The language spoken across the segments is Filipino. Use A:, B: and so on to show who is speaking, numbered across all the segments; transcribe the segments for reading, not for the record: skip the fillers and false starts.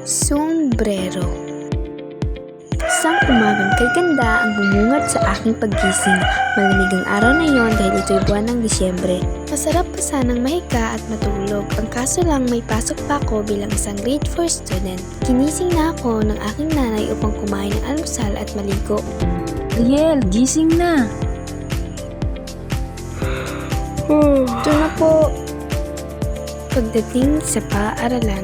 A: Sombrero. Isang umagang kay ganda ang bumungad sa aking paggising. Malamig ang araw na yon dahil ito'y buwan ng Disyembre. Masarap pa sanang mahiga at matulog. Ang kaso lang may pasok pa ako bilang isang grade 4 student. Ginising na ako ng aking nanay upang kumain ng almusal at maligo.
B: Riel, gising na.
A: Ito na po. Pagdating sa paaralan.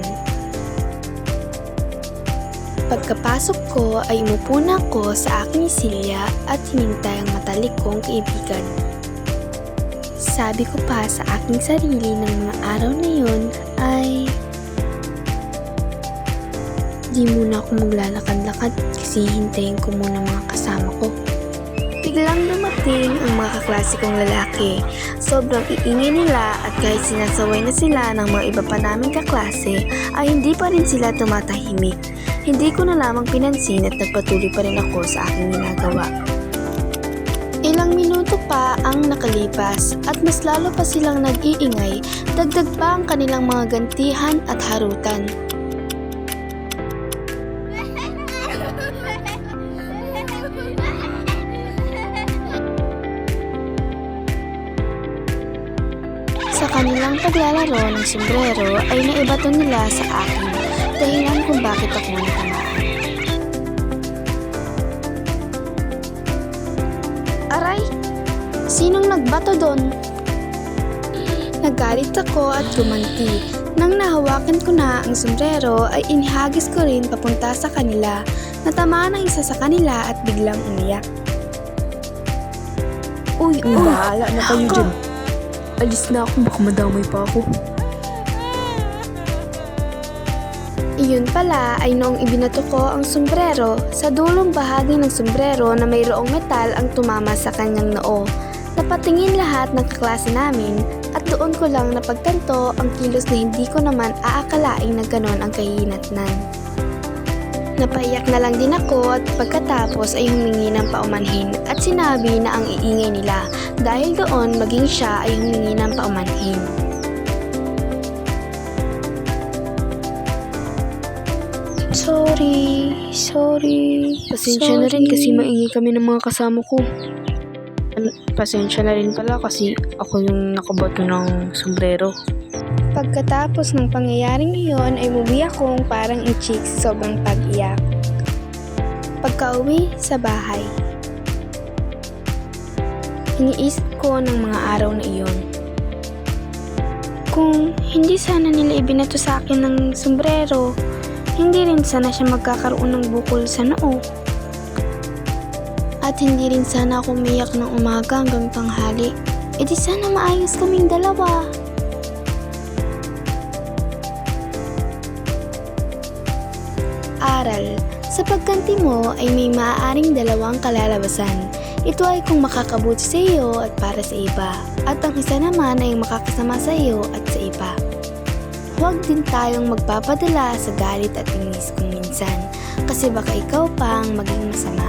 A: Pagkapasok ko ay umupo na ako sa aking silya at hinintay ang matalik kong kaibigan. Sabi ko pa sa aking sarili ng mga araw na yun ay di muna ako maglalakad-lakad kasi hintayin ko muna mga kasama ko. Biglang dumating ang mga kaklase kong lalaki. Sobrang iingay nila at kahit sinasaway na sila ng mga iba pa naming kaklase ay hindi pa rin sila tumatahimik. Hindi ko na lamang pinansin at nagpatuloy pa rin ako sa aking ginagawa. Ilang minuto pa ang nakalipas at mas lalo pa silang nag-iingay, dagdag pa ang kanilang mga gantihan at harutan. Sa kanilang paglalaro ng sombrero ay naibato nila sa akin, dahilan kung bakit ako natamaan. Aray! Sinong nagbato doon? Nagalit ako at gumanti. Nang nahawakan ko na ang sombrero ay inihagis ko rin papunta sa kanila. Natamaan ang isa sa kanila at biglang umiyak.
B: Uy, bahala na kayo dyan. Alis na ako, baka madamay pa ako.
A: Iyon pala ay noong ibinato ko ang sombrero, sa dulong bahagi ng sombrero na mayroong metal ang tumama sa kanyang noo. Napatingin lahat ng kaklase namin at doon ko lang napagtanto ang kilos na hindi ko naman aakalaing na ganon ang kahihinatnan. Napaiyak na lang din ako at pagkatapos ay humingi ng paumanhin at sinabi na ang iingay nila dahil doon maging siya ay humingi ng paumanhin. Sorry. Pasensya na rin kasi maingay kami ng mga kasama ko.
B: Pasensya na rin pala kasi ako yung nakabato ng sombrero.
A: Pagkatapos ng pangyayaring iyon ay umuwi akong parang itchik sa sobrang pag-iyak. Pagka-uwi sa bahay, iniisip ko ng mga araw na iyon. Kung hindi sana nila ibinato sa akin ng sombrero, hindi rin sana siya magkakaroon ng bukol sa noo. At hindi rin sana ako umiyak ng umaga hanggang tanghali. E di sana maayos kaming dalawa. Aral, sa pagganti mo ay may maaaring dalawang kalalabasan. Ito ay kung makakabuti sa iyo at para sa iba, at ang isa naman ay makakasama sa iyo at sa iba. Huwag din tayong magpapadala sa galit at inis kung minsan, kasi baka ikaw pang maging masama.